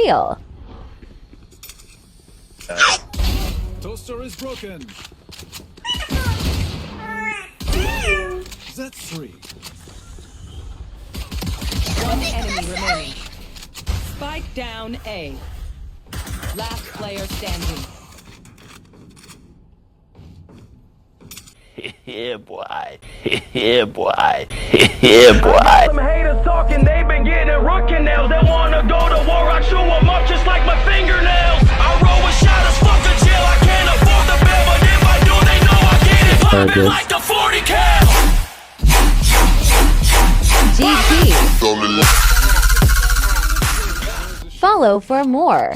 steal. Toaster is broken. That's 3. One enemy remaining. Spike down A. Last player standing. Yeah, boy. Yeah, boy. Yeah, boy. Some haters talking, they've been getting root canals. They wanna go to war, I chew them up just like my fingernails. I roll with shot as fuck a jail, I can't afford the bill, but if I do, they know I get it poppin' like the 40 cal. GG. Follow for more.